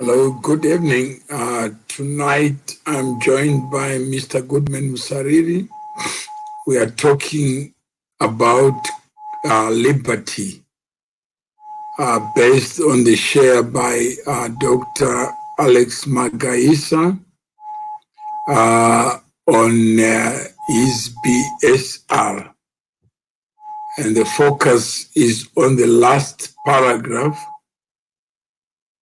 Hello, good evening. Tonight I'm joined by Mr. Goodman Musariri. We are talking about liberty based on the share by Dr. Alex Magaisa on his BSR. And the focus is on the last paragraph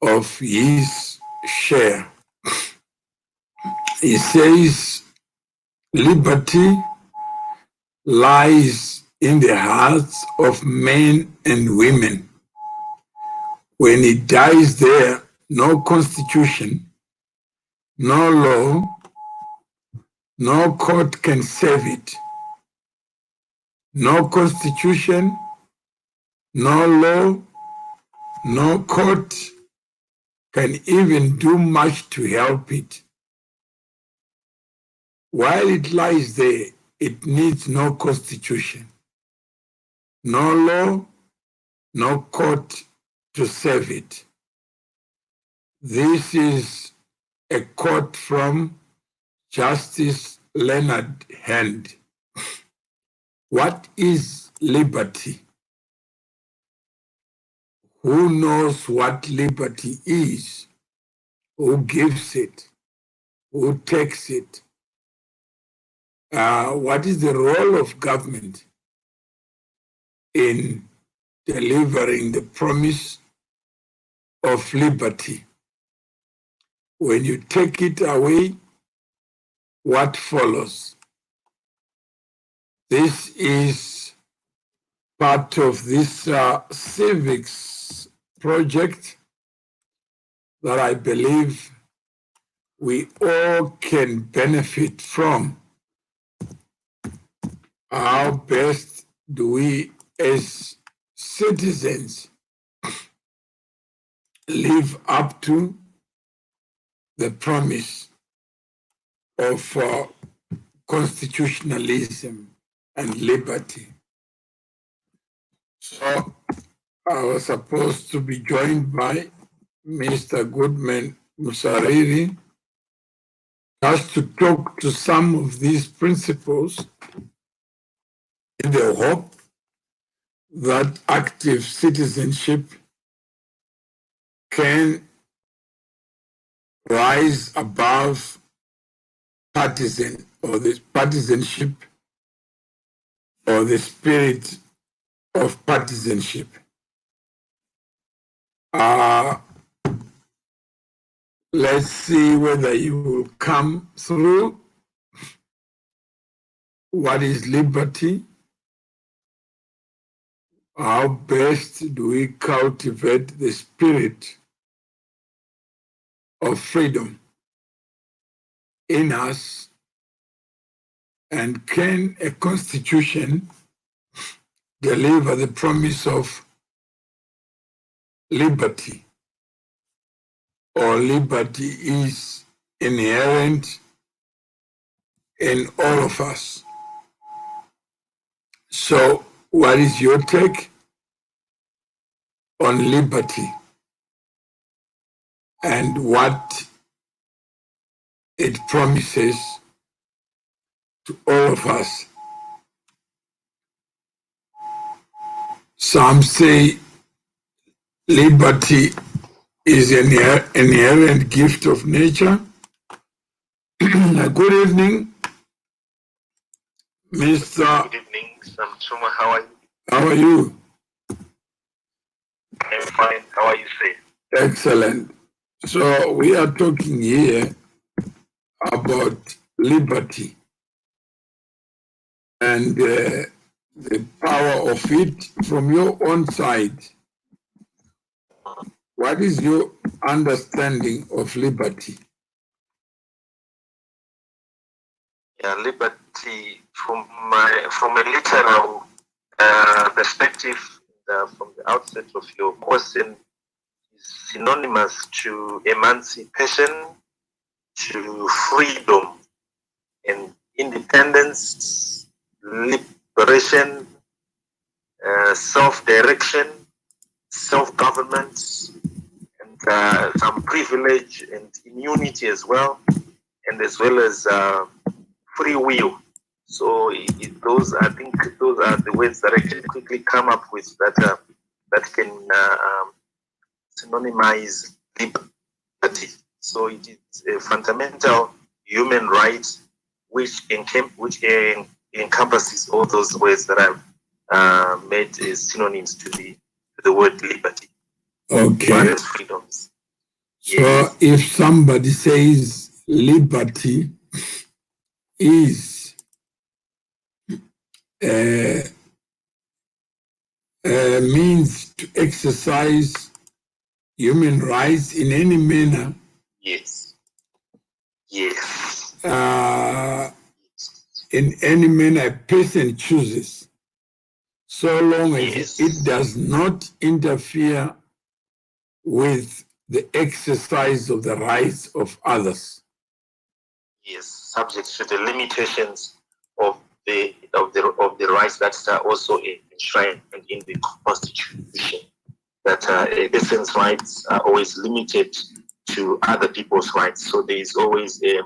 of his share. He says, liberty lies in the hearts of men and women. When it dies there, no constitution, no law, no court can save it. No constitution, no law, no court can even do much to help it. While it lies there, it needs no constitution, no law, no court to save it. This is a quote from Justice Leonard Hand. What is liberty? Who knows what liberty is? Who gives it? Who takes it? What is the role of government in delivering the promise of liberty? When you take it away, what follows? This is part of this civics project that I believe we all can benefit from. How best do we as citizens live up to the promise of constitutionalism and liberty? So I was supposed to be joined by Mr. Goodman Musariri just to talk to some of these principles in the hope that active citizenship can rise above partisan or the partisanship or the spirit of partisanship. Let's see whether you will come through. What is liberty? How best do we cultivate the spirit of freedom in us? And can a constitution deliver the promise of liberty? Or liberty is inherent in all of us? So, what is your take on liberty and what it promises to all of us? Some say liberty is an inherent gift of nature. Good evening, Mr. Good evening, Samsuma. How are you? How are you? I'm fine. How are you, sir? Excellent. So we are talking here about liberty and the power of it from your own side. What is your understanding of liberty? Yeah, liberty from a literal perspective, from the outset of your question, is synonymous to emancipation, to freedom and independence, liberation, self-direction, self-government, and some privilege and immunity as well, and as well as free will. So those, I think, those are the words that I can quickly come up with that that can synonymize liberty. So it is a fundamental human right which encompasses all those words that I've made as synonyms to the word liberty. Okay. Various freedoms. So if somebody says liberty is means to exercise human rights in any manner. Yes. Yes. In any manner a person chooses, so long as it does not interfere with the exercise of the rights of others. Yes, subject to the limitations of the rights that are also enshrined in the Constitution. That a person's rights are always limited to other people's rights. So there is always a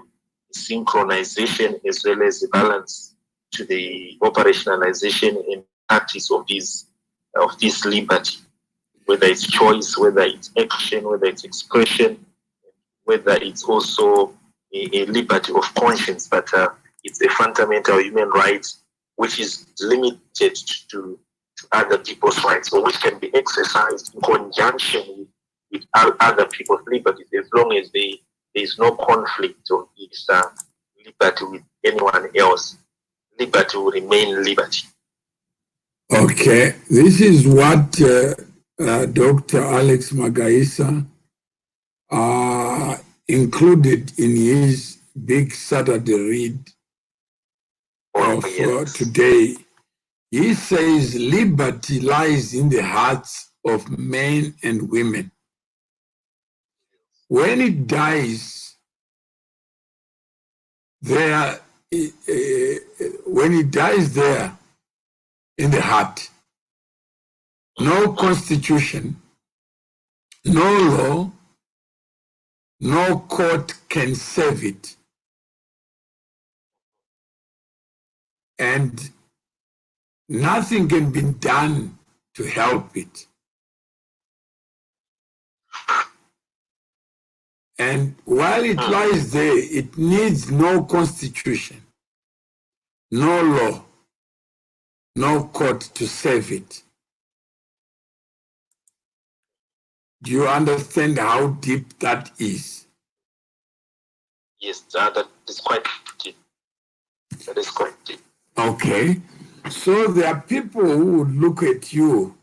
synchronization as well as a balance to the operationalization and practice of this liberty, whether it's choice, whether it's action, whether it's expression, whether it's also a liberty of conscience, but it's a fundamental human right which is limited to other people's rights, or which can be exercised in conjunction with other people's liberties, as long as there is no conflict of this liberty with anyone else. Liberty will remain liberty. Okay, this is what Dr. Alex Magaisa included in his big Saturday read of today. He says liberty lies in the hearts of men and women. When it dies there, when it dies there in the heart, no constitution, no law, no court can save it. And nothing can be done to help it. And while it lies there, it needs no constitution, no law, no court to save it. Do you understand how deep that is? Yes, that is quite deep. That is quite deep. Okay. So there are people who would look at you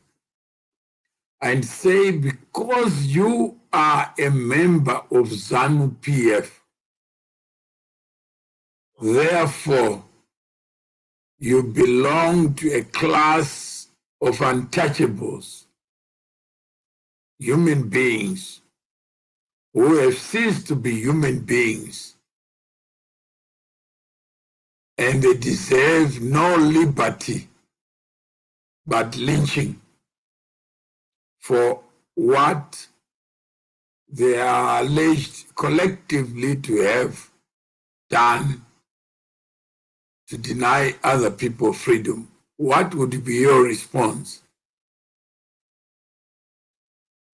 and say, because you are a member of ZANU-PF, therefore you belong to a class of untouchables, human beings who have ceased to be human beings, and they deserve no liberty but lynching for what they are alleged collectively to have done to deny other people freedom. What would be your response?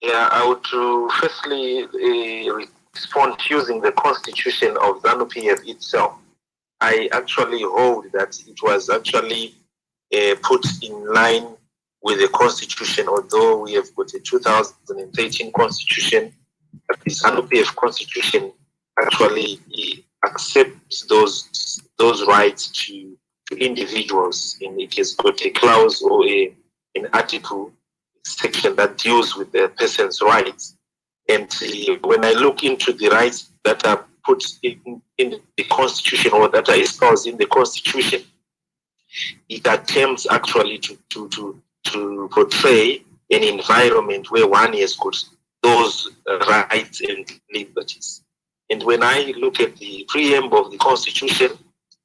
Yeah, I would firstly respond using the constitution of ZANU-PF itself. I actually hold that it was actually put in line with the constitution, although we have got a 2013 constitution. The ZANU-PF constitution actually accepts those rights to individuals, and it has got a clause or an article section that deals with the person's rights. And when I look into the rights that are put in the constitution, or that are espoused in the constitution, it attempts actually to portray an environment where one has got those rights and liberties. And when I look at the preamble of the constitution,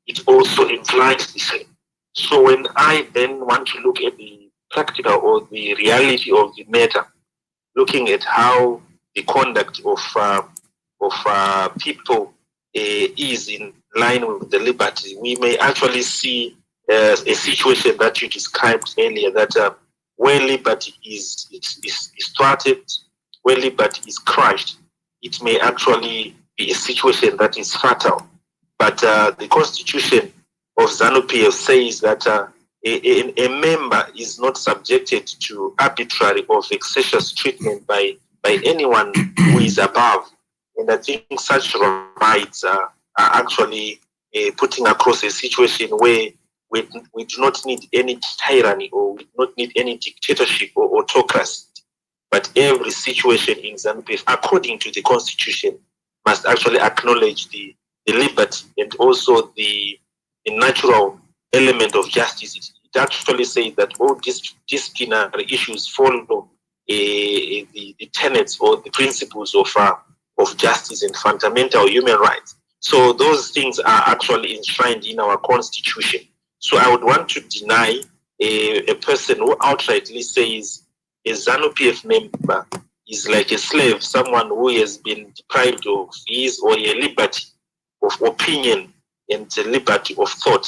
it also implies the same. So when I then want to look at the practical or the reality of the matter, looking at how conduct of people is in line with the liberty, we may actually see a situation that you described earlier, that where liberty is thwarted, where liberty is crushed, it may actually be a situation that is fatal. But the Constitution of ZANU-PF says that a member is not subjected to arbitrary or vexatious treatment by anyone who is above. And I think such rights are actually putting across a situation where we do not need any tyranny, or we do not need any dictatorship or autocracy. But every situation in ZANU-PF, according to the Constitution, must actually acknowledge the liberty and also the natural element of justice. It actually says that all disciplinary issues follow the tenets or the principles of justice and fundamental human rights. So those things are actually enshrined in our Constitution. So I would want to deny a person who outrightly says a ZANU-PF member is like a slave, someone who has been deprived of his or her liberty of opinion and the liberty of thought,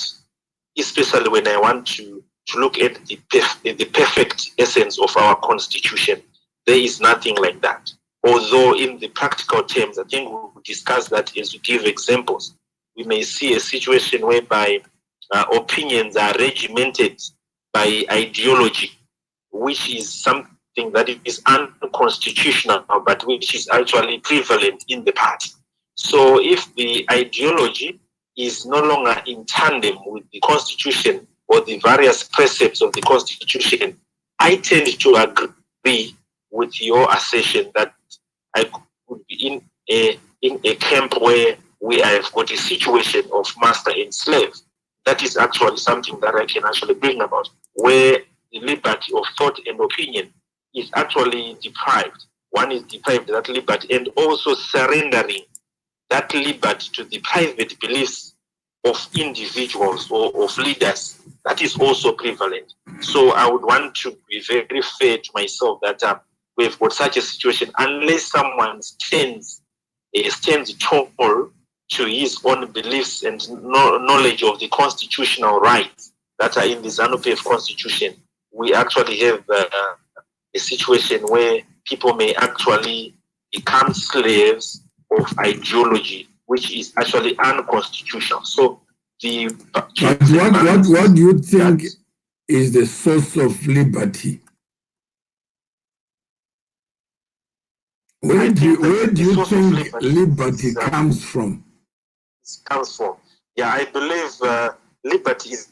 especially when I want to look at the perfect essence of our Constitution. There is nothing like that. Although in the practical terms, I think we'll discuss that as we give examples. We may see a situation whereby opinions are regimented by ideology, which is something that is unconstitutional, but which is actually prevalent in the party. So if the ideology is no longer in tandem with the Constitution or the various precepts of the Constitution, I tend to agree with your assertion that I could be in a camp where we have got a situation of master and slave. That is actually something that I can actually bring about, where the liberty of thought and opinion is actually deprived. One is deprived of that liberty, and also surrendering that liberty to the private beliefs of individuals or of leaders. That is also prevalent. So I would want to be very fair to myself that we've got such a situation, unless someone stands tall to his own beliefs and knowledge of the constitutional rights that are in the ZANU-PF Constitution. We actually have a situation where people may actually become slaves of ideology, which is actually unconstitutional. So what do you think is the source of liberty? Where do you think liberty comes from? Yeah, I believe liberty is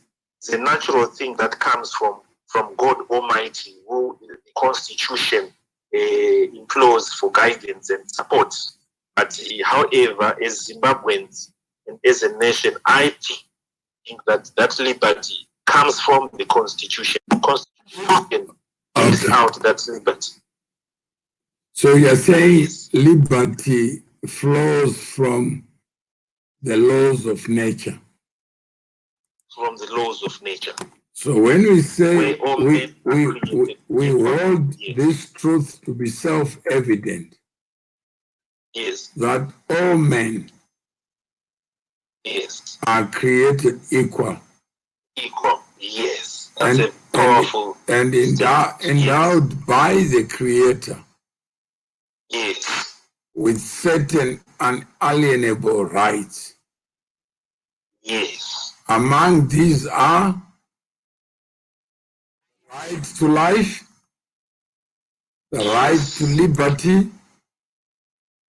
a natural thing that comes from God Almighty, who the Constitution implores for guidance and support. But however, as Zimbabweans and as a nation, I think that liberty comes from the Constitution. The Constitution gives out that liberty. So you're saying liberty flows from the laws of nature. From the laws of nature. So when we say we hold this truth to be self-evident, yes, that all men yes are created equal. Equal, yes. That's a powerful and endowed by the Creator. Yes. With certain unalienable rights. Yes. Among these are right to life, the right to liberty,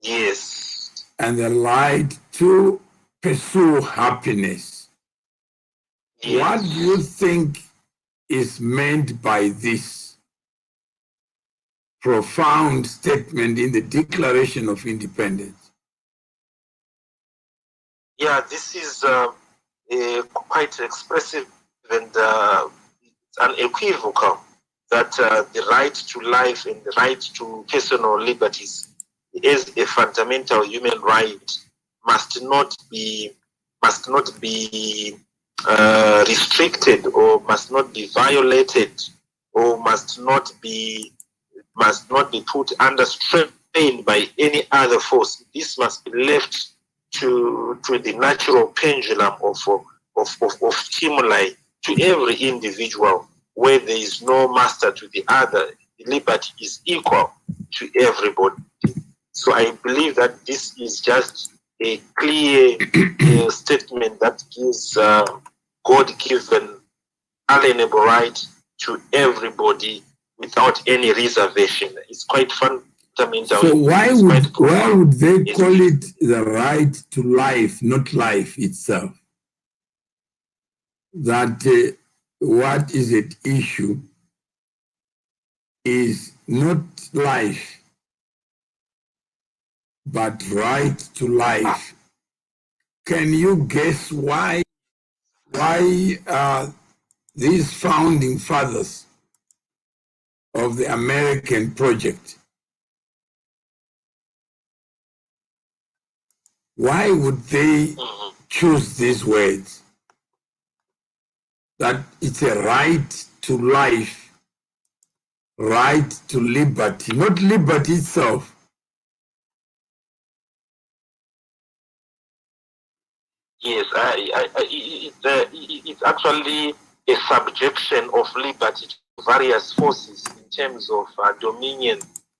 yes, and the right to pursue happiness. Yes. What do you think is meant by this profound statement in the Declaration of Independence? Yeah, this is quite expressive and unequivocal, that the right to life and the right to personal liberties as a fundamental human right must not be restricted, or must not be violated, or must not be put under stress sustained by any other force. This must be left to the natural pendulum of stimuli to every individual, where there is no master to the other. The liberty is equal to everybody. So I believe that this is just a clear statement that gives God-given alienable right to everybody without any reservation. It's quite fundamental. So why would they call it the right to life, not life itself? That what is at issue is not life, but right to life. Can you guess why these founding fathers of the American project, why would they choose these words? That it's a right to life, right to liberty, not liberty itself. Yes, it's actually a subjection of liberty to various forces in terms of dominion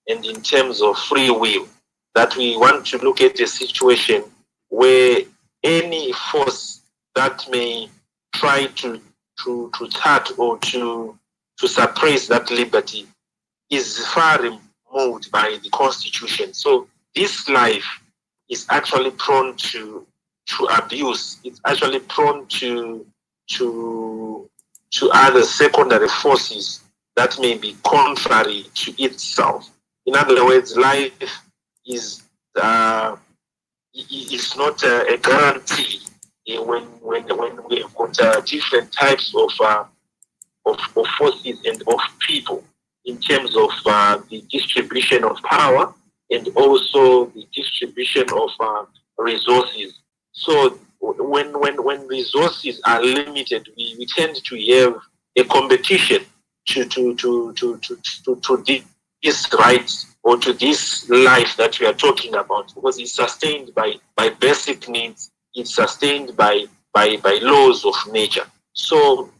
and in terms of free will. That we want to look at a situation where any force that may try to thwart or to suppress that liberty is far removed by the Constitution. So this life is actually prone to abuse. It's actually prone to other secondary forces that may be contrary to itself. In other words, life is not a guarantee when we have got different types of forces and of people in terms of the distribution of power and also the distribution of resources. So when resources are limited, we tend to have a competition to this rights or to this life that we are talking about, because it's sustained by basic needs, it's sustained by laws of nature. So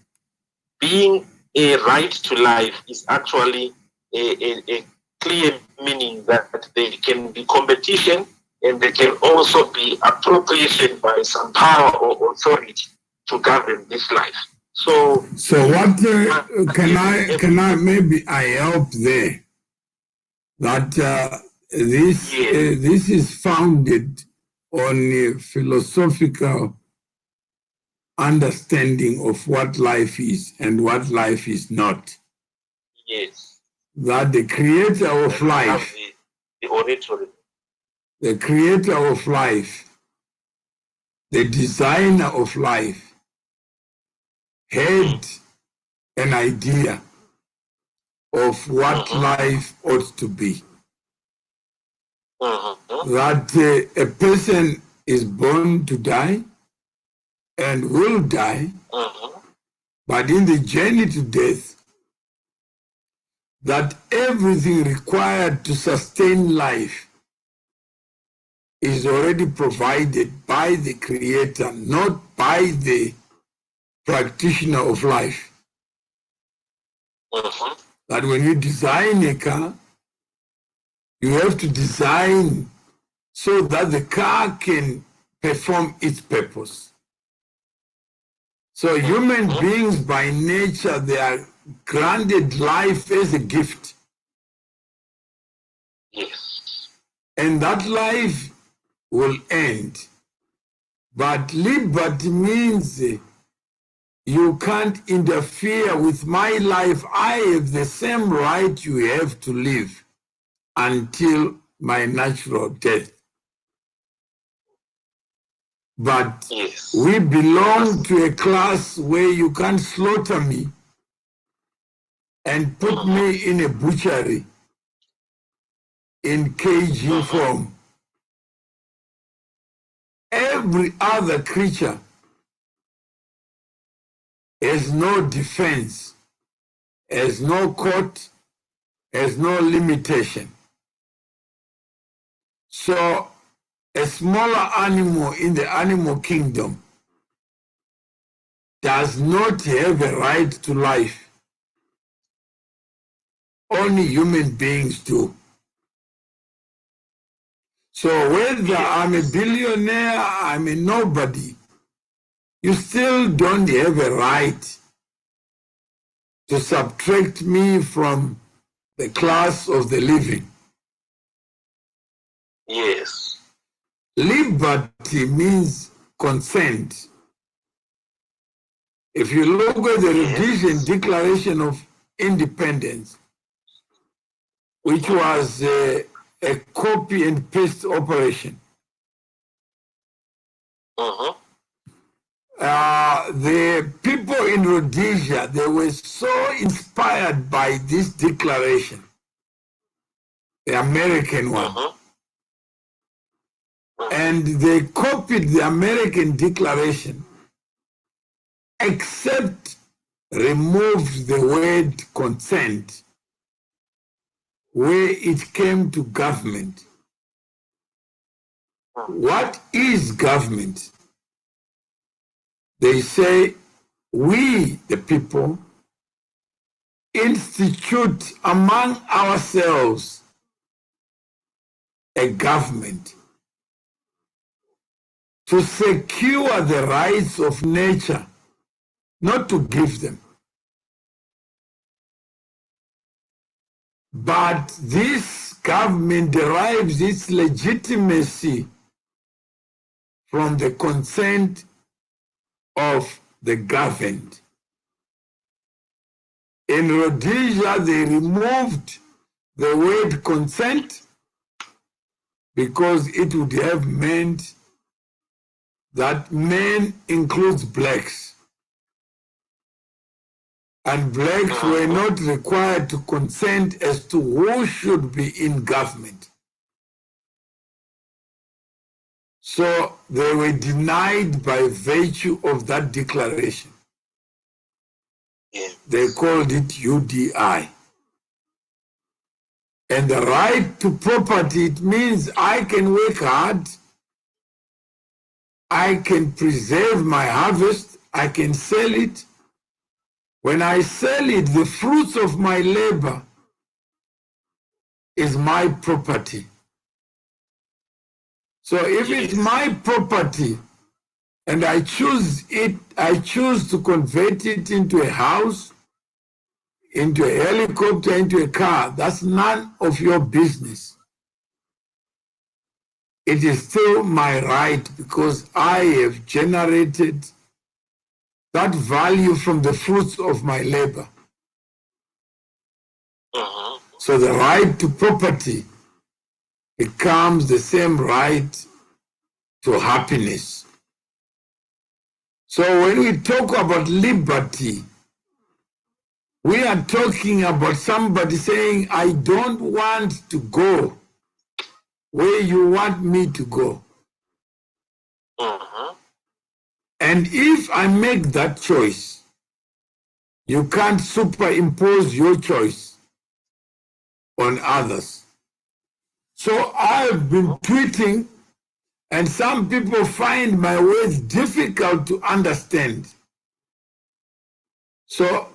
being a right to life is actually a clear meaning that there can be competition and there can also be appropriation by some power or authority to govern this life. So what can I maybe I help there that this is founded on a philosophical understanding of what life is and what life is not. Yes. That the creator of life, the oratory, the creator of life, the designer of life, had an idea of what life ought to be. That a person is born to die and will die, but in the journey to death, that everything required to sustain life is already provided by the Creator, not by the practitioner of life. That when you design a car, you have to design so that the car can perform its purpose. So human beings by nature, they are granted life as a gift. Yes. And that life will end. But liberty means you can't interfere with my life. I have the same right you have to live until my natural death. But yes, we belong to a class where you can't slaughter me and put me in a butchery in caging form. Every other creature has no defense, has no court, has no limitation. So a smaller animal in the animal kingdom does not have a right to life. Only human beings do. So whether I'm a billionaire, I'm a nobody, you still don't have a right to subtract me from the class of the living. Yes. Liberty means consent. If you look at the Rhodesian Declaration of Independence, which was a copy and paste operation, the people in Rhodesia, they were so inspired by this declaration, the American one. And they copied the American declaration, except removed the word consent where it came to government. What is government? They say, we, the people, institute among ourselves a government to secure the rights of nature, not to give them. But this government derives its legitimacy from the consent of the governed. In Rhodesia, they removed the word consent because it would have meant that men includes blacks. And blacks were not required to consent as to who should be in government. So they were denied by virtue of that declaration. They called it UDI. And the right to property, it means I can work hard, I can preserve my harvest, I can sell it. When I sell it, the fruits of my labor is my property. So if it's my property and I choose to convert it into a house, into a helicopter, into a car, that's none of your business. It is still my right because I have generated that value from the fruits of my labor. So the right to property becomes the same right to happiness. So when we talk about liberty, we are talking about somebody saying, I don't want to go where you want me to go. And if I make that choice, you can't superimpose your choice on others. So I've been tweeting, and some people find my words difficult to understand. So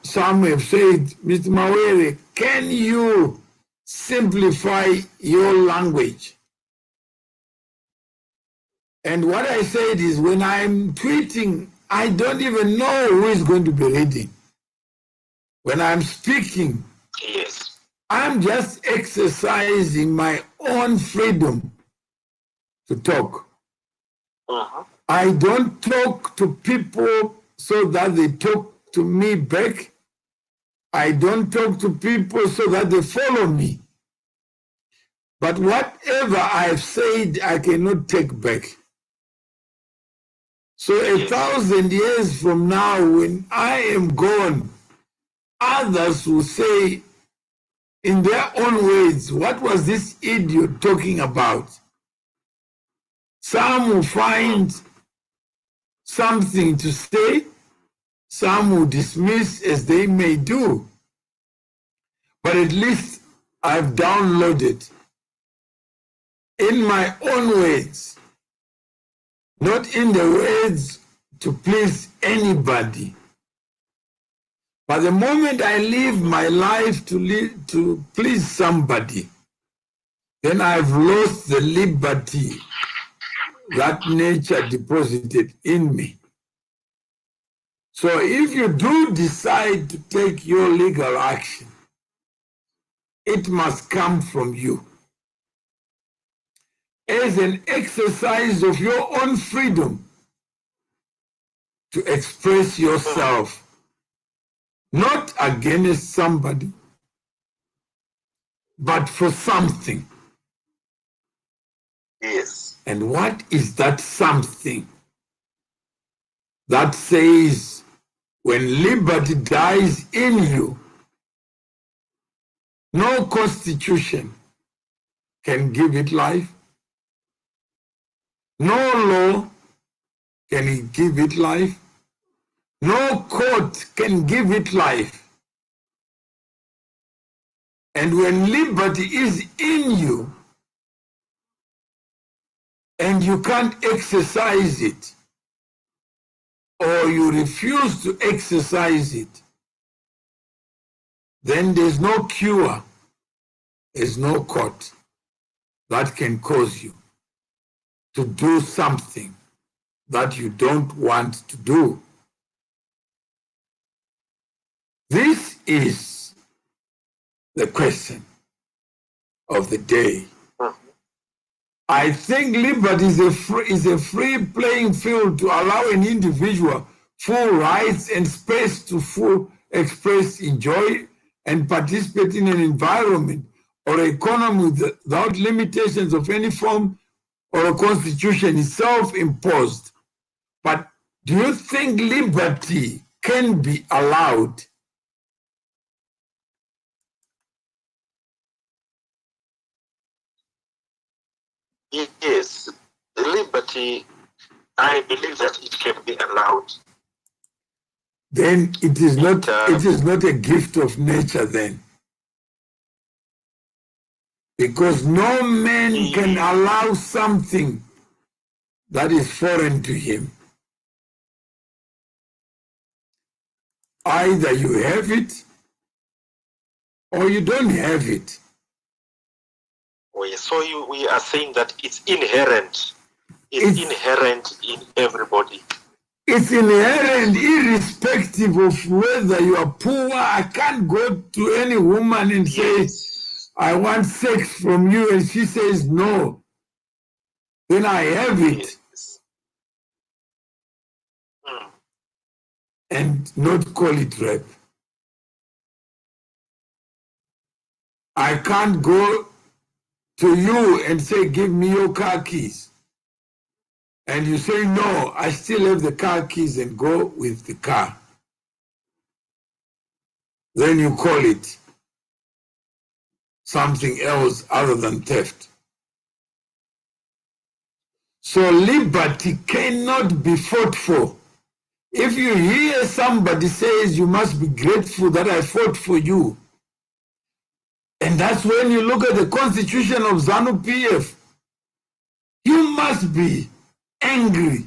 some have said, Mr. Mawere, can you simplify your language? And what I said is, when I'm tweeting, I don't even know who is going to be reading. When I'm speaking, I'm just exercising my own freedom to talk. I don't talk to people so that they talk to me back. I don't talk to people so that they follow me. But whatever I've said, I cannot take back. So 1,000 years from now, when I am gone, others will say in their own words, what was this idiot talking about? Some will find something to say, some will dismiss as they may do. But at least I've downloaded in my own words, not in the words to please anybody. But the moment I live my life to please somebody, then I've lost the liberty that nature deposited in me. So if you do decide to take your legal action, it must come from you as an exercise of your own freedom to express yourself, not against somebody, but for something. Yes. And what is that something? That says when liberty dies in you, no constitution can give it life. No law can give it life. No court can give it life. And when liberty is in you and you can't exercise it, or you refuse to exercise it, then there's no cure, there's no court that can cause you to do something that you don't want to do. This is the question of the day. I think liberty is a free playing field to allow an individual full rights and space to full express, enjoy, and participate in an environment or economy without limitations of any form or a constitution is self-imposed. But do you think liberty can be allowed? Yes, liberty, I believe that it can be allowed. Then it is not a gift of nature then. Because no man can allow something that is foreign to him. Either you have it or you don't have it. So we are saying that it's inherent. It's inherent in everybody. It's inherent irrespective of whether you are poor. I can't go to any woman and say, I want sex from you, and she says no. Then I have it. Yes. And not call it rape. I can't go to you and say, give me your car keys. And you say, no, I still have the car keys, and go with the car. Then you call it something else other than theft. So liberty cannot be fought for. If you hear somebody says you must be grateful that I fought for you, and that's when you look at the constitution of ZANU-PF, you must be angry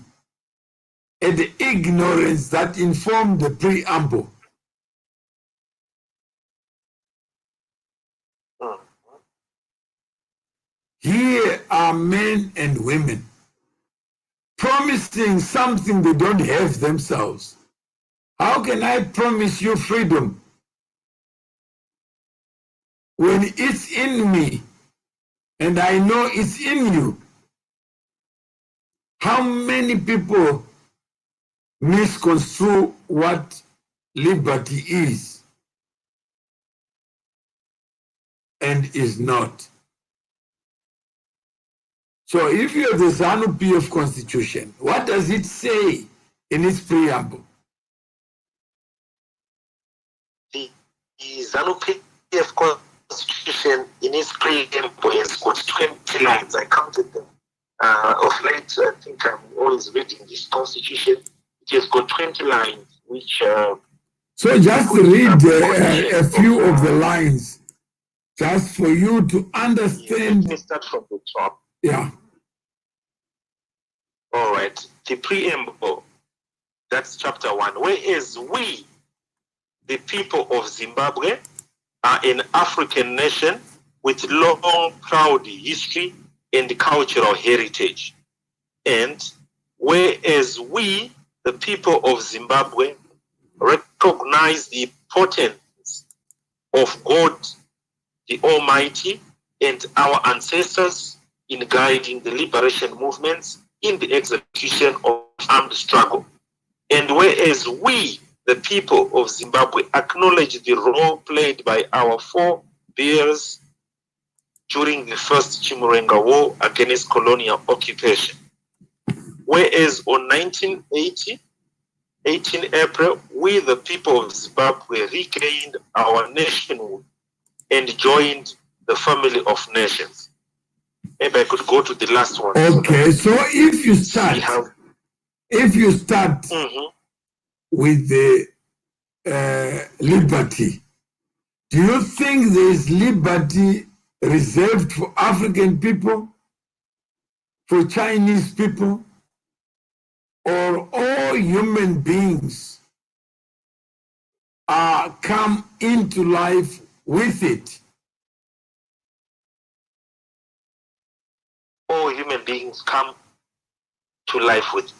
at the ignorance that informed the preamble. Here are men and women promising something they don't have themselves. How can I promise you freedom when it's in me and I know it's in you? How many people misconstrue what liberty is and is not? So if you have the ZANU-PF Constitution, what does it say in its preamble? The ZANU-PF Constitution in its preamble has got 20 lines. I counted them. Of late, I think I'm always reading this Constitution. It has got 20 lines, which... so just read a few of the lines, just for you to understand. Let me start from the top. Yeah. All right. The preamble, that's chapter 1. Whereas we, the people of Zimbabwe, are an African nation with long, proud history and cultural heritage. And whereas we, the people of Zimbabwe, recognize the importance of God, the Almighty, and our ancestors in guiding the liberation movements in the execution of armed struggle. And whereas we, the people of Zimbabwe, acknowledge the role played by our forebears during the First Chimurenga War against colonial occupation. Whereas on 1980, 18 April, we, the people of Zimbabwe, regained our nationhood and joined the family of nations. Maybe I could go to the last one. Okay, so if you start, with the liberty, do you think there is liberty reserved for African people, for Chinese people, or all human beings come into life with it? All human beings come to life with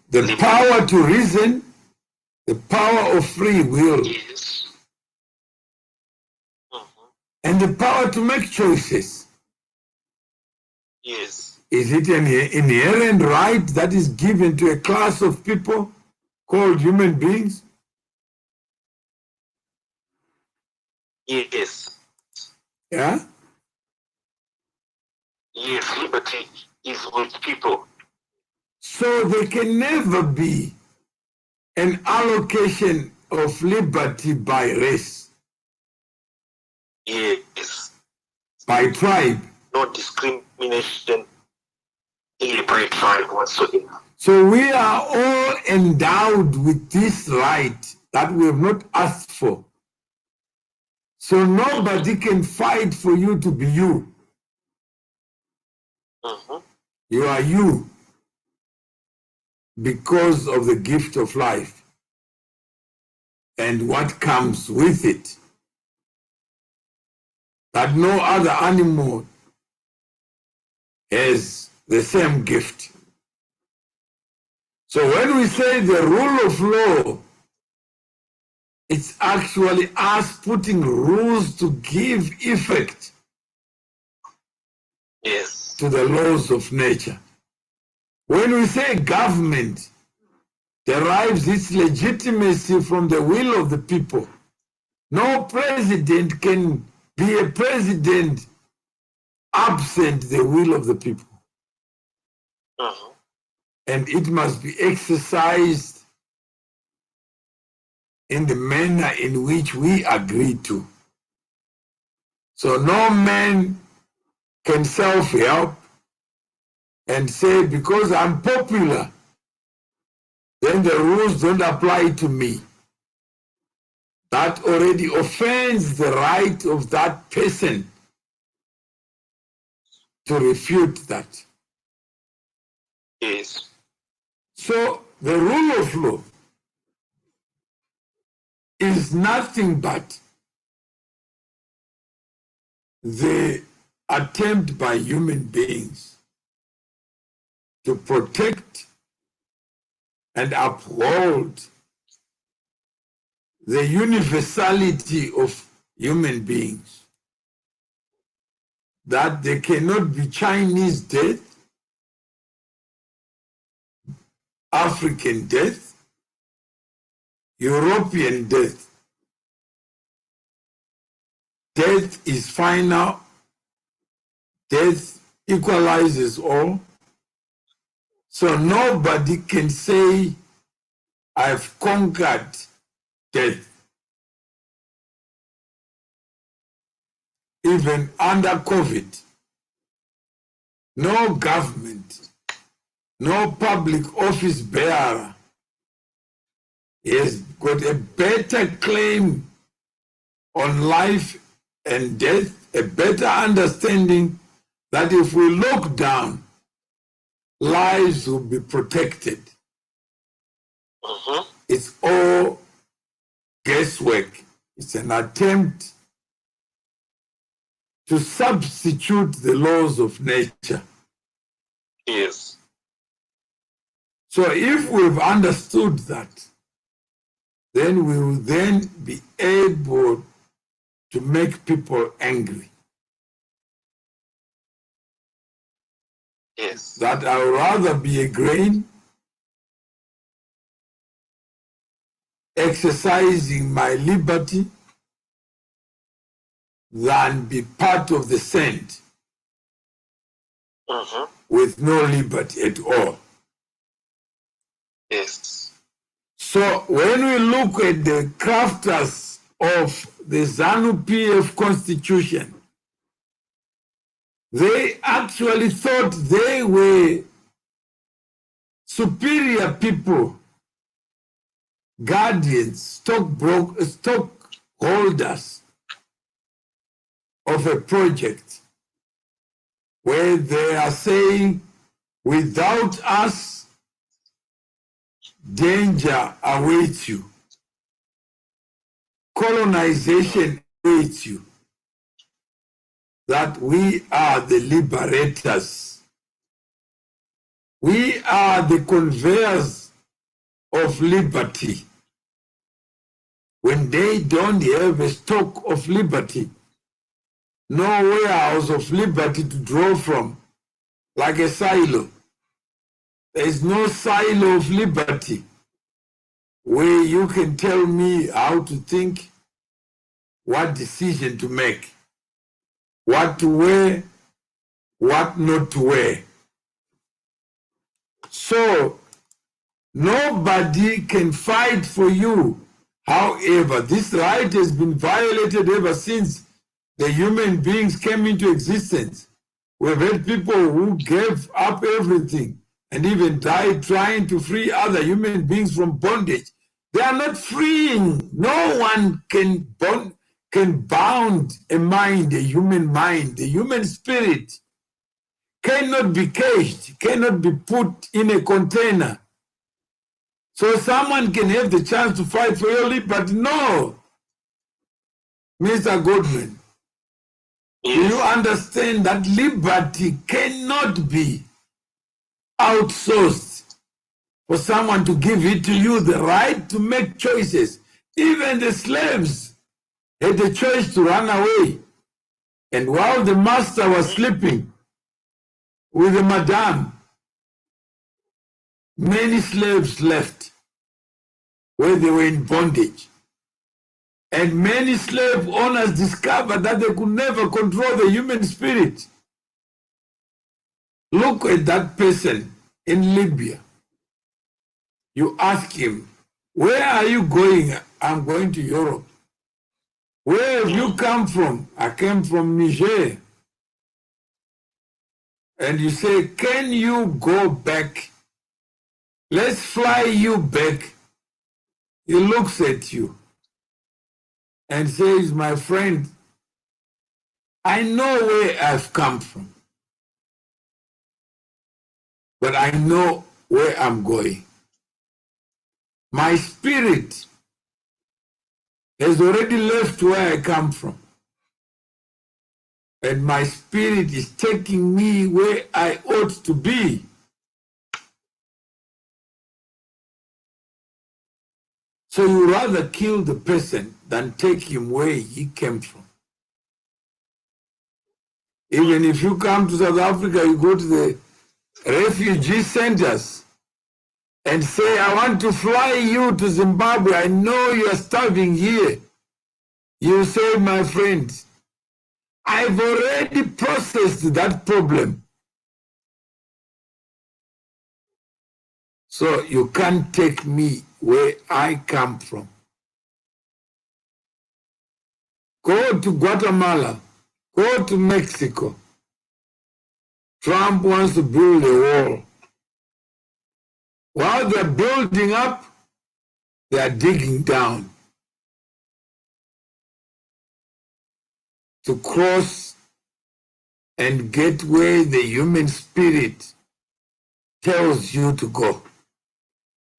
the liberty. Power to reason, the power of free will, yes. and the power to make choices. Yes. Is it an inherent right that is given to a class of people called human beings? Yes. Yeah? Yes, liberty is with people. So there can never be an allocation of liberty by race. Yes. By tribe. No discrimination by tribe whatsoever. So we are all endowed with this right that we have not asked for. So nobody can fight for you to be you. You are you because of the gift of life and what comes with it. That no other animal has the same gift. So when we say the rule of law, it's actually us putting rules to give effect to the laws of nature. When we say government derives its legitimacy from the will of the people, no president can be a president absent the will of the people. And it must be exercised in the manner in which we agree to. So no man can self-help and say, because I'm popular, then the rules don't apply to me. That already offends the right of that person to refute that. Yes. So the rule of law is nothing but the attempt by human beings to protect and uphold the universality of human beings, that there cannot be Chinese death, African death, European death. Death is final. Death equalizes all. So nobody can say, I've conquered death. Even under COVID, no government, no public office bearer has got a better claim on life and death, a better understanding that if we look down, lives will be protected. It's all guesswork. It's an attempt to substitute the laws of nature. Yes. So if we've understood that, then we will then be able to make people angry. Yes. That I would rather be a grain exercising my liberty than be part of the sand with no liberty at all. Yes. So when we look at the crafters of the ZANU-PF constitution, they actually thought they were superior people, guardians, stockholders of a project where they are saying, without us, danger awaits you. Colonization awaits you. That we are the liberators. We are the conveyors of liberty. When they don't have a stock of liberty, no warehouse of liberty to draw from, like a silo. There is no silo of liberty where you can tell me how to think, what decision to make, what to wear, what not to wear. So nobody can fight for you. However, this right has been violated ever since the human beings came into existence. We've had people who gave up everything and even died trying to free other human beings from bondage. They are not freeing. No one can bound a mind, a human mind, the human spirit cannot be caged, cannot be put in a container. So someone can have the chance to fight for your liberty. No, Mr. Goodman. Yes. Do you understand that liberty cannot be outsourced for someone to give it to you, the right to make choices? Even the slaves had the choice to run away. And while the master was sleeping with the madam, many slaves left where they were in bondage. And many slave owners discovered that they could never control the human spirit. Look at that person in Libya. You ask him, where are you going? I'm going to Europe. Where have you come from? I came from Niger. And you say, can you go back? Let's fly you back. He looks at you and says, my friend, I know where I've come from, but I know where I'm going. My spirit has already left where I come from, and my spirit is taking me where I ought to be. So you rather kill the person than take him where he came from. Even if you come to South Africa, you go to the refugee centers and say, I want to fly you to Zimbabwe. I know you are starving here. You say, my friend, I've already processed that problem. So you can't take me where I come from. Go to Guatemala. Go to Mexico. Trump wants to build a wall. While they're building up, they are digging down to cross and get where the human spirit tells you to go.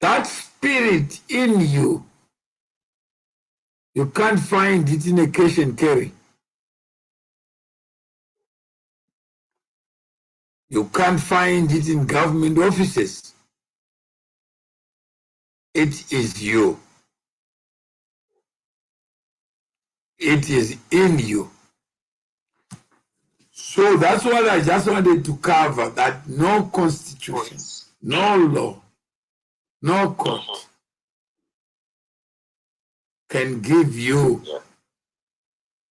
That spirit in you, you can't find it in a cash and carry. You can't find it in government offices. It is you. It is in you. So that's what I just wanted to cover, that no constitution, no law, no court can give you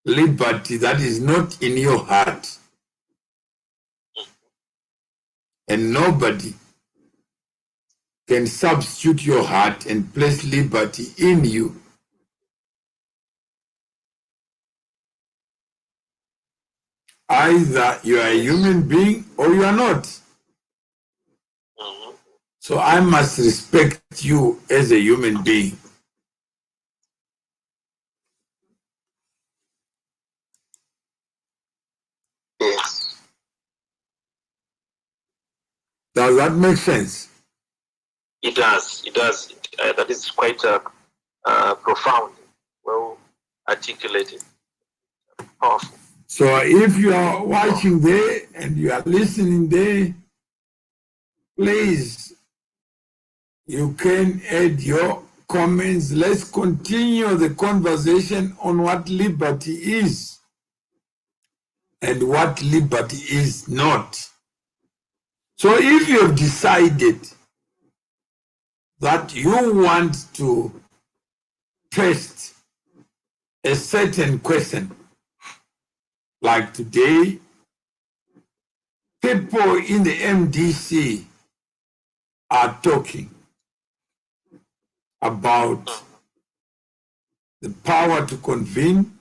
liberty that is not in your heart. And nobody can substitute your heart and place liberty in you. Either you are a human being or you are not. So I must respect you as a human being. Yes. Does that make sense? It does. It does. That is quite profound, well articulated, powerful. So if you are watching there and you are listening there, please, you can add your comments. Let's continue the conversation on what liberty is and what liberty is not. So if you have decided that you want to test a certain question, like today, people in the MDC are talking about the power to convene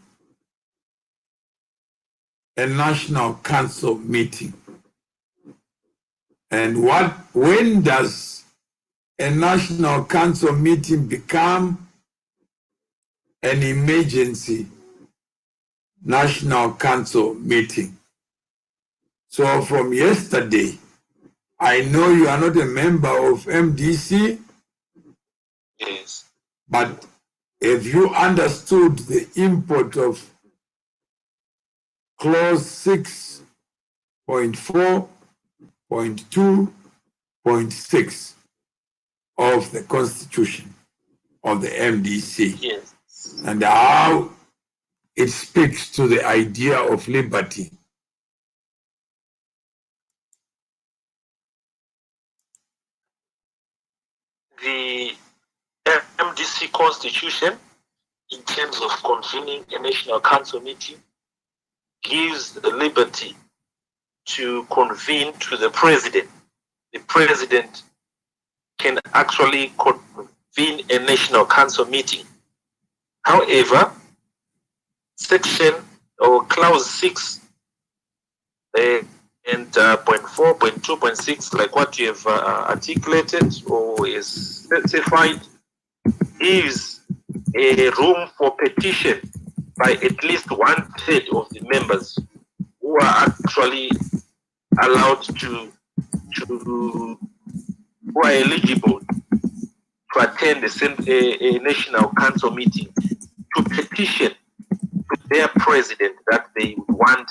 a national council meeting. And when does a national council meeting become an emergency national council meeting? So from yesterday, I know you are not a member of MDC. Yes. But have you understood the import of clause 6.4.2.6 of the Constitution of the MDC? Yes. And how it speaks to the idea of liberty? The MDC Constitution, in terms of convening a national council meeting, gives the liberty to convene to the president. The president can actually convene a national council meeting. However, section or clause 6 and point 4, point 2, point 6, like what you have articulated or is specified, gives a room for petition by at least 1/3 of the members who are actually allowed who are eligible to attend a national council meeting to petition to their president that they want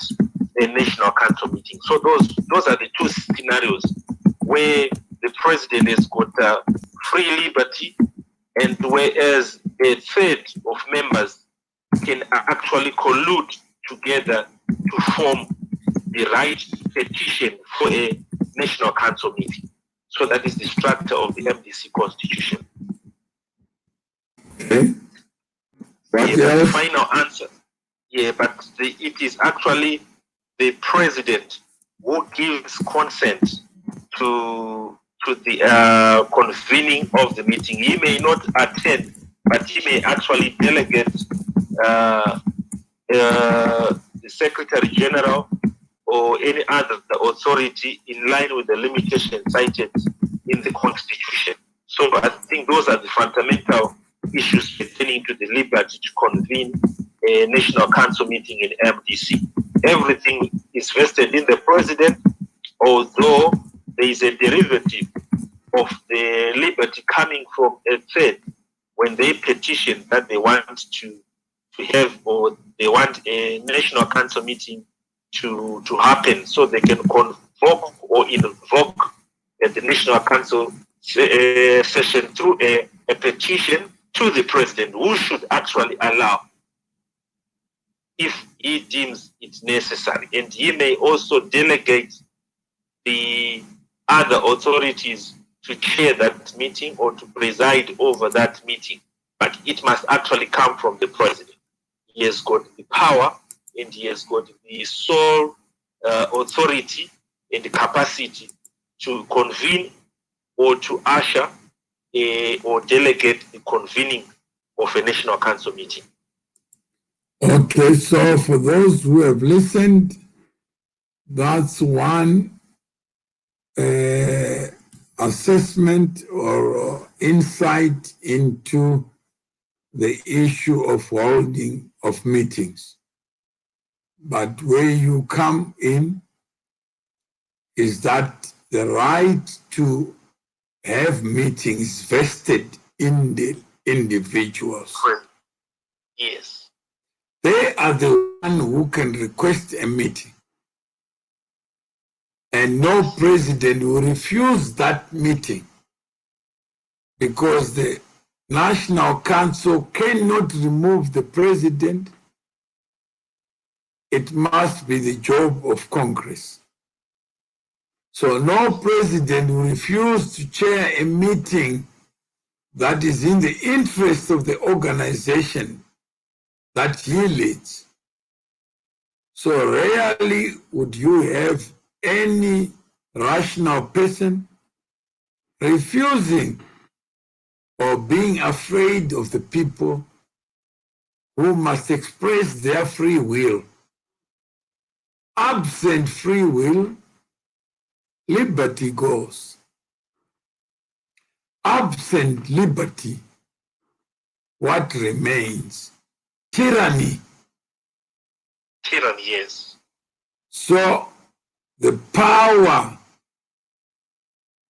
a national council meeting. So those are the two scenarios where the president has got free liberty, and whereas 1/3 of members can actually collude together to form the right petition for a national council meeting. So that is the structure of the MDC Constitution. Okay. What else? The else? final answer. Yeah, but it is actually the president who gives consent to the convening of the meeting. He may not attend, but he may actually delegate the Secretary General or any other authority in line with the limitations cited in the Constitution. So I think those are the fundamental issues pertaining to the liberty to convene a national council meeting in MDC. Everything is vested in the president, although there is a derivative of the liberty coming from a third when they petition that they want to have, or they want a national council meeting to happen, so they can convoke or invoke the national council session through a petition to the president, who should actually allow if he deems it necessary. And he may also delegate the other authorities to chair that meeting or to preside over that meeting. But it must actually come from the president. He has got the power and he has got the sole authority and the capacity to convene or to usher or delegate the convening of a national council meeting. Okay, so for those who have listened, that's one assessment or insight into the issue of holding of meetings. But where you come in is that the right to have meetings vested in the individuals. Yes. They are the one who can request a meeting. And no president will refuse that meeting because the National Council cannot remove the president. It must be the job of Congress. So no president will refuse to chair a meeting that is in the interest of the organization that he leads. So rarely would you have any rational person refusing or being afraid of the people who must express their free will. Absent free will, liberty goes. Absent liberty, what remains? Tyranny. Tyranny, yes. So the power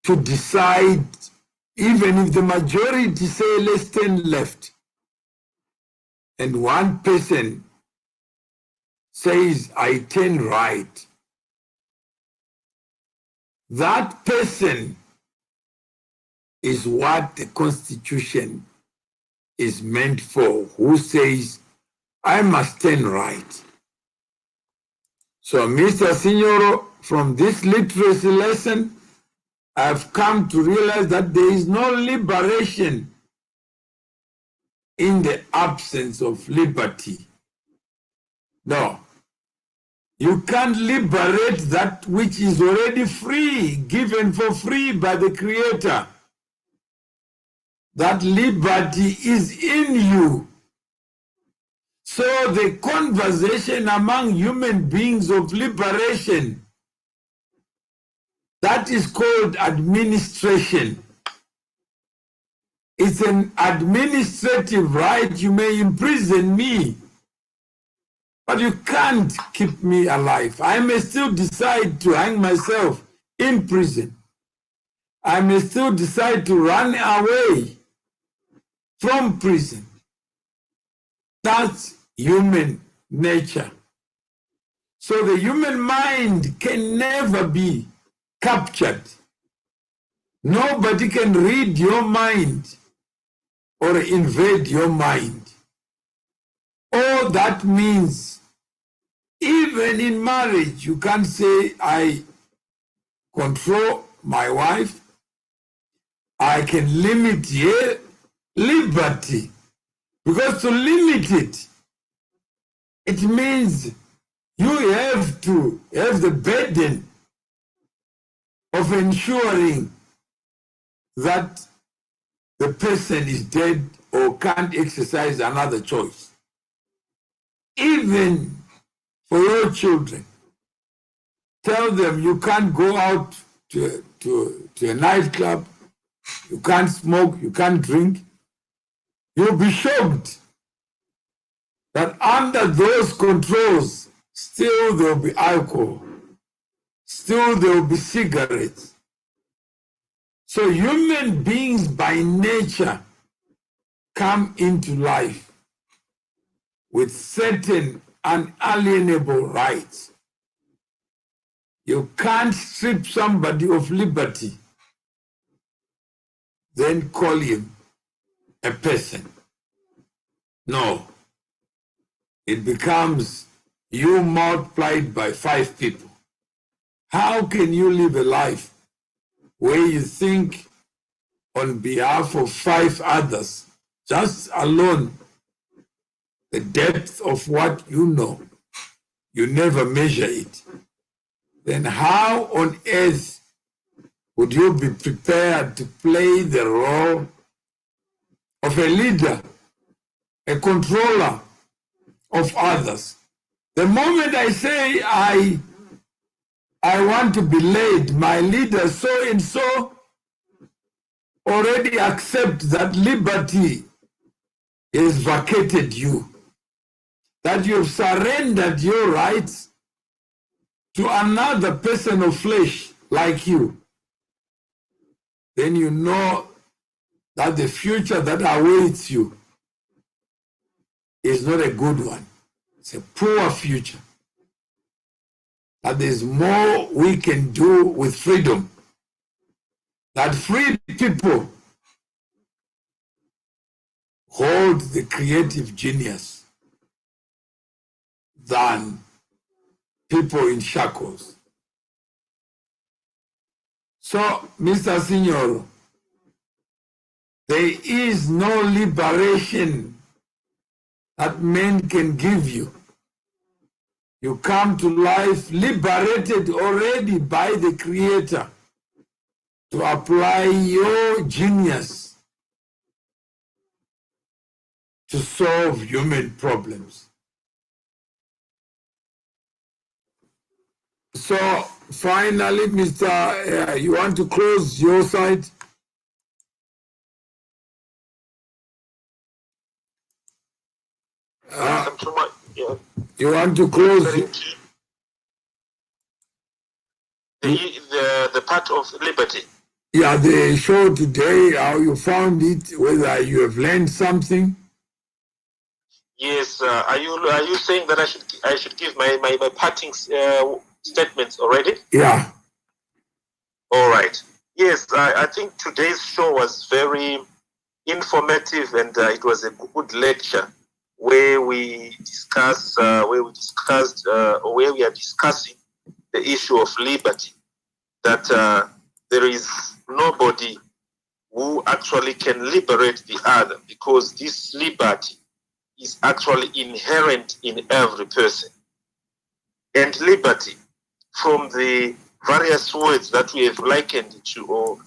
to decide, even if the majority say let's turn left, and one person says I turn right, that person is what the Constitution is meant for, who says I must turn right. So Mr. Signoro, from this literacy lesson, I've come to realize that there is no liberation in the absence of liberty. No. You can't liberate that which is already free, given for free by the Creator. That liberty is in you. So the conversation among human beings of liberation, that is called administration. It's an administrative right. You may imprison me, but you can't keep me alive. I may still decide to hang myself in prison. I may still decide to run away from prison. That's human nature. So the human mind can never be captured. Nobody can read your mind or invade your mind. All that means, even in marriage, you can't say, I control my wife, I can limit her liberty. Because to limit it, it means you have to have the burden of ensuring that the person is dead or can't exercise another choice. Even for your children, tell them you can't go out to a nightclub, you can't smoke, you can't drink. You'll be shocked that under those controls, Still there will be alcohol. Still there will be cigarettes. So human beings by nature come into life with certain unalienable rights. You can't strip somebody of liberty, then call him a person. No. It becomes you multiplied by 5 people. How can you live a life where you think on behalf of 5 others, just alone, the depth of what you know, you never measure it? Then how on earth would you be prepared to play the role of a leader, a controller of others? The moment I say I want to be led, my leader so and so already accept that liberty has vacated you, that you have surrendered your rights to another person of flesh like you, then you know that the future that awaits you is not a good one. It's a poor future. That there's more we can do with freedom. That free people hold the creative genius than people in shackles. So, Mr. Signor, there is no liberation that men can give you. You come to life liberated already by the Creator to apply your genius to solve human problems. So finally, Mr. You want to close your side? You want to close the part of liberty? Yeah, the show today, how you found it, whether you have learned something. Yes, are you saying that I should give my parting statements already? Yeah. All right. Yes, I think today's show was very informative, and it was a good lecture where we discussed where we are discussing the issue of liberty. That there is nobody who actually can liberate the other, because this liberty is actually inherent in every person. And liberty, from the various words that we have likened it to, or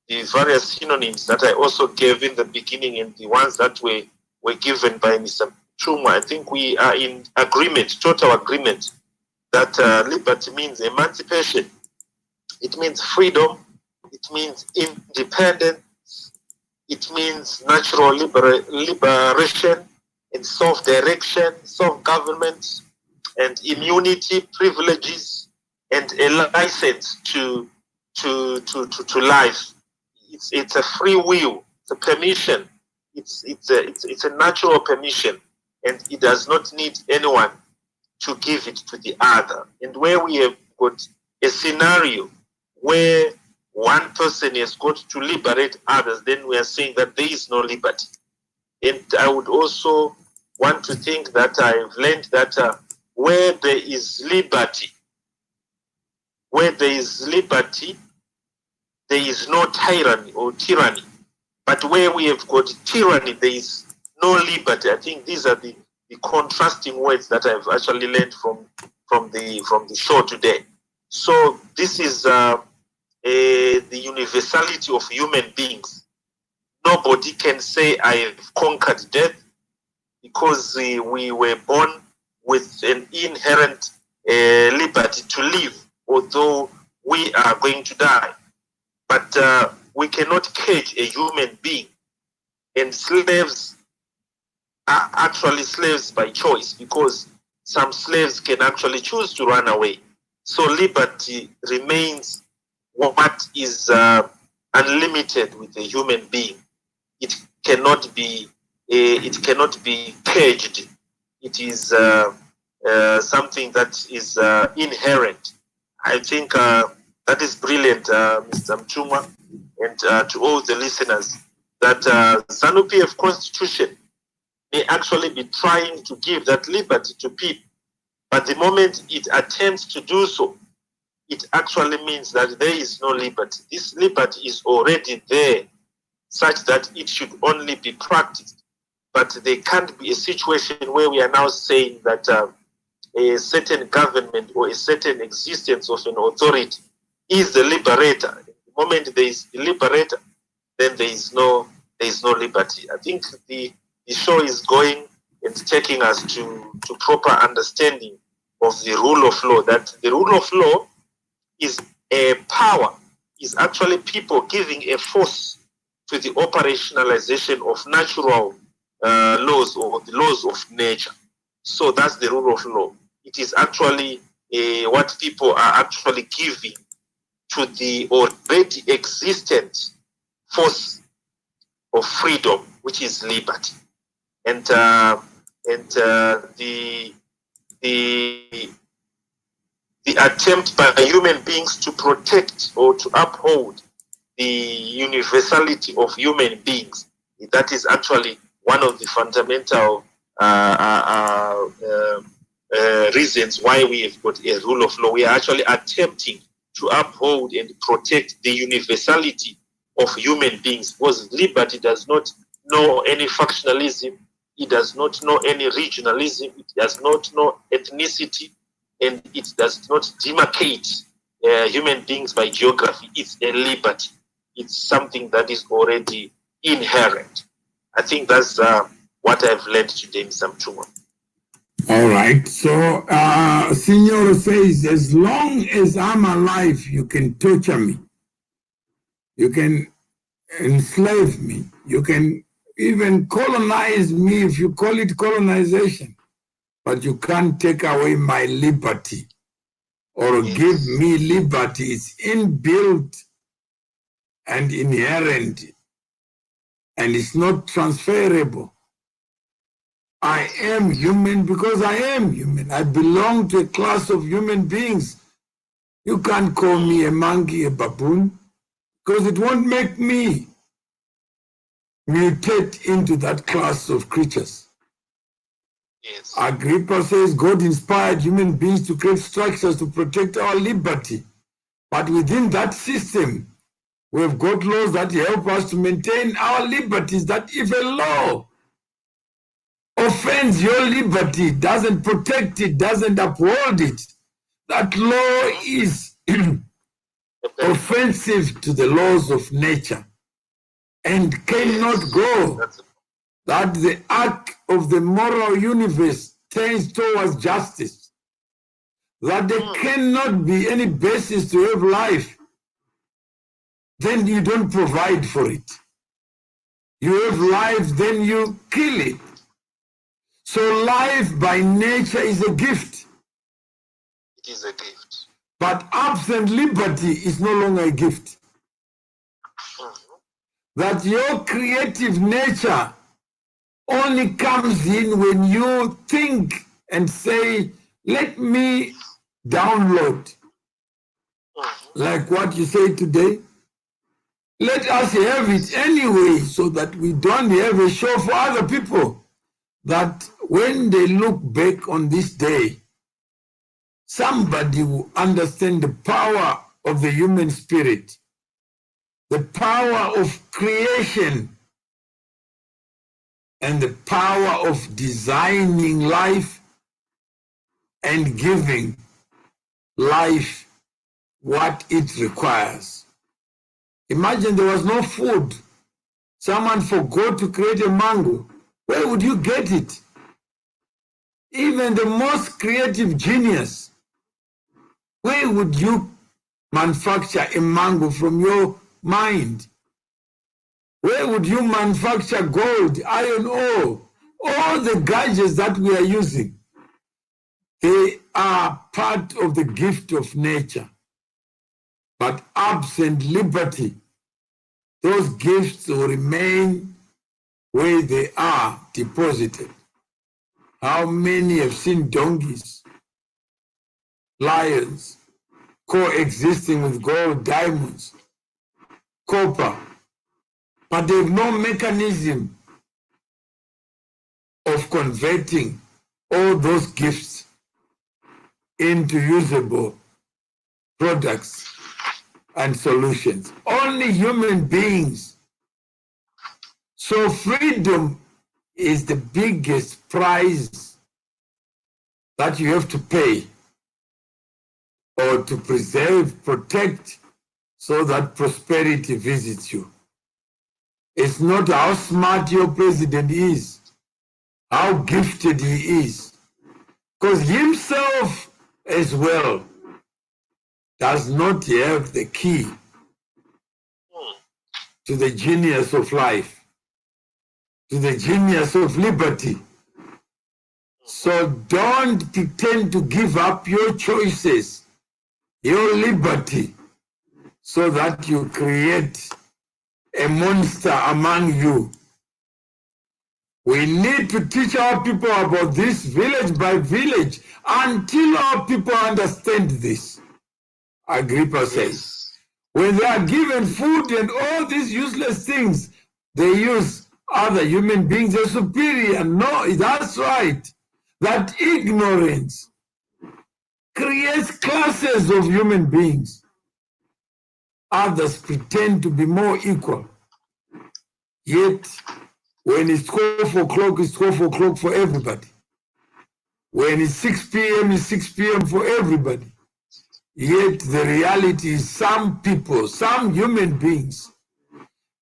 the various synonyms that I also gave in the beginning, and the ones that were given by Mr. Chuma, I think we are in agreement, total agreement, that liberty means emancipation. It means freedom. It means independence. It means natural liberation and self-direction, self-government, and immunity, privileges, and a license to life. It's a free will. It's a permission. It's a natural permission, and it does not need anyone to give it to the other. And where we have got a scenario where one person has got to liberate others, then we are saying that there is no liberty. And I would also want to think that I've learned that where there is liberty, there is no tyranny or tyranny. But where we have got tyranny, there is no liberty. I think these are the contrasting words that I've actually learned from the show today. So this is the universality of human beings. Nobody can say I have conquered death, because we were born with an inherent liberty to live, although we are going to die. But we cannot cage a human being. And slaves are actually slaves by choice, because some slaves can actually choose to run away. So liberty remains what is unlimited with a human being. It cannot be caged. It is something that is inherent. I think that is brilliant, Mr. Mchumwa, and to all the listeners, that ZANU-PF Constitution may actually be trying to give that liberty to people. But the moment it attempts to do so, it actually means that there is no liberty. This liberty is already there, such that it should only be practiced. But there can't be a situation where we are now saying that a certain government or a certain existence of an authority is the liberator. The moment there is the liberator, then there is no liberty. I think the show is going and taking us to proper understanding of the rule of law, that the rule of law is a power, is actually people giving a force to the operationalization of natural laws or the laws of nature. So that's the rule of law. It is actually what people are actually giving to the already existent force of freedom, which is liberty. And the attempt by human beings to protect or to uphold the universality of human beings, that is actually one of the fundamental reasons why we have got a rule of law. We are actually attempting to uphold and protect the universality of human beings, because liberty does not know any factionalism, it does not know any regionalism, it does not know ethnicity, and it does not demarcate human beings by geography. It's a liberty. It's something that is already inherent. I think that's what I've learned today, Mr. Mchumwa. All right. So, Signor says, as long as I'm alive, you can torture me. You can enslave me. You can even colonize me if you call it colonization. But you can't take away my liberty or give me liberty. It's inbuilt and inherent, and it's not transferable. I am human because I am human. I belong to a class of human beings. You can't call me a monkey, a baboon, because it won't make me mutate into that class of creatures. Yes. Agrippa says God inspired human beings to create structures to protect our liberty. But within that system, we have got laws that help us to maintain our liberties, that if a law offends your liberty, doesn't protect it, doesn't uphold it, that law is offensive to the laws of nature and cannot go. That the arc of the moral universe tends towards justice. That there cannot be any basis to have life. Then you don't provide for it. You have life, then you kill it. So life by nature is a gift. It is a gift. But absent liberty is no longer a gift. That your creative nature only comes in when you think and say, let me download. Like what you say today. Let us have it anyway so that we don't have a show for other people. That when they look back on this day, somebody will understand the power of the human spirit, the power of creation, and the power of designing life and giving life what it requires. Imagine there was no food. Someone forgot to create a mango. Where would you get it? Even the most creative genius, where would you manufacture a mango from your mind? Where would you manufacture gold, iron ore, all the gadgets that we are using? They are part of the gift of nature. But absent liberty, those gifts will remain where they are deposited. How many have seen donkeys, lions, coexisting with gold, diamonds, copper, but they have no mechanism of converting all those gifts into usable products and solutions. Only human beings. So freedom is the biggest price that you have to pay, or to preserve, protect, so that prosperity visits you. It's not how smart your president is, how gifted he is, because himself as well does not have the key to the genius of life, to the genius of liberty. So don't pretend to give up your choices, your liberty, so that you create a monster among you. We need to teach our people about this village by village until our people understand this. Agrippa says, when they are given food and all these useless things, they use other human beings as superior. No, that's right. That ignorance creates classes of human beings. Others pretend to be more equal. Yet, when it's 12 o'clock, it's 12 o'clock for everybody. When it's 6 p.m., it's 6 p.m. for everybody. Yet the reality is some people, some human beings,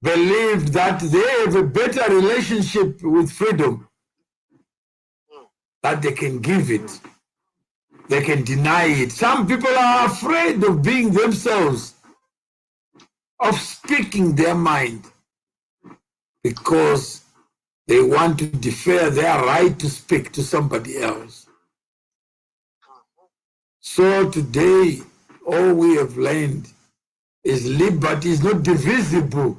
believe that they have a better relationship with freedom, that they can give it, they can deny it. Some people are afraid of being themselves, of speaking their mind, because they want to defer their right to speak to somebody else. So today, all we have learned is liberty is not divisible.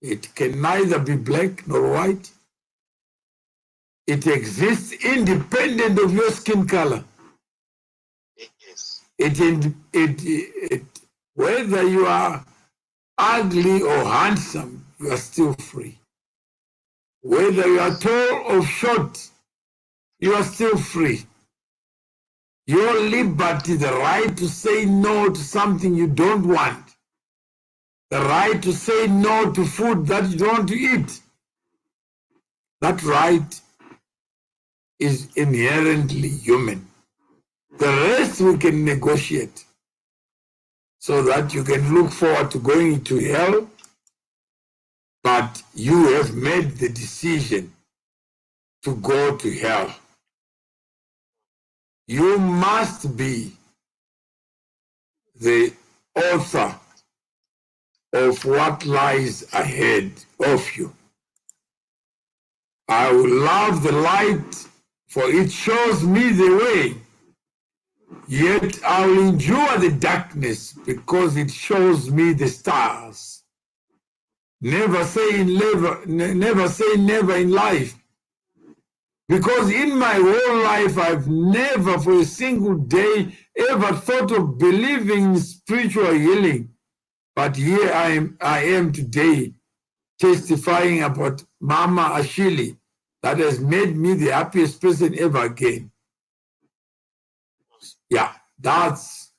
It can neither be black nor white. It exists independent of your skin color. Whether you are ugly or handsome, you are still free. Whether you are tall or short, you are still free. Your liberty, the right to say no to something you don't want, the right to say no to food that you don't want to eat, that right is inherently human. The rest we can negotiate so that you can look forward to going to hell, but you have made the decision to go to hell. You must be the author of what lies ahead of you. I will love the light, for it shows me the way. Yet I will endure the darkness, because it shows me the stars. Never say never in life. Because in my whole life, I've never for a single day ever thought of believing in spiritual healing. But here I am today, testifying about Mama Ashili, that has made me the happiest person ever again. Yeah, that's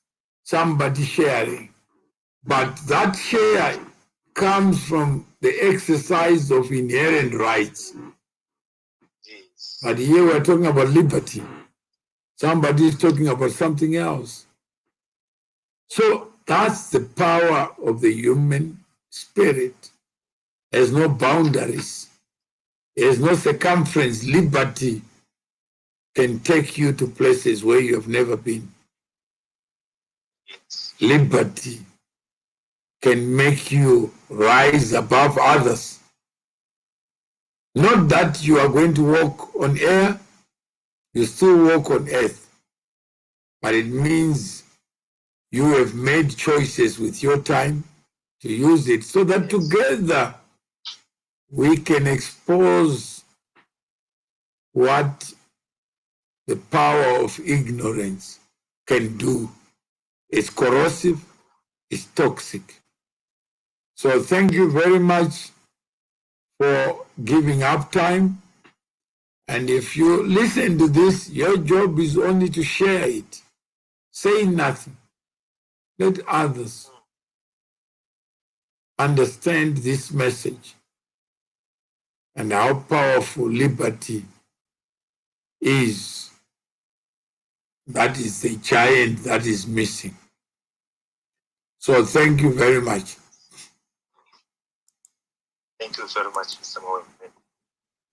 somebody sharing. But that share comes from the exercise of inherent rights. But here we're talking about liberty. Somebody is talking about something else. So that's the power of the human spirit. It has no boundaries. It has no circumference. Liberty can take you to places where you have never been. Liberty can make you rise above others. Not that you are going to walk on air, You still walk on earth, but it means you have made choices with your time to use it so that together we can expose what the power of ignorance can do. It's corrosive, it's toxic. So thank you very much for giving up time. And if you listen to this, your job is only to share it. Say nothing. Let others understand this message and how powerful liberty is. That is the giant that is missing. So thank you very much. Thank you very much, Mr. Mohammed.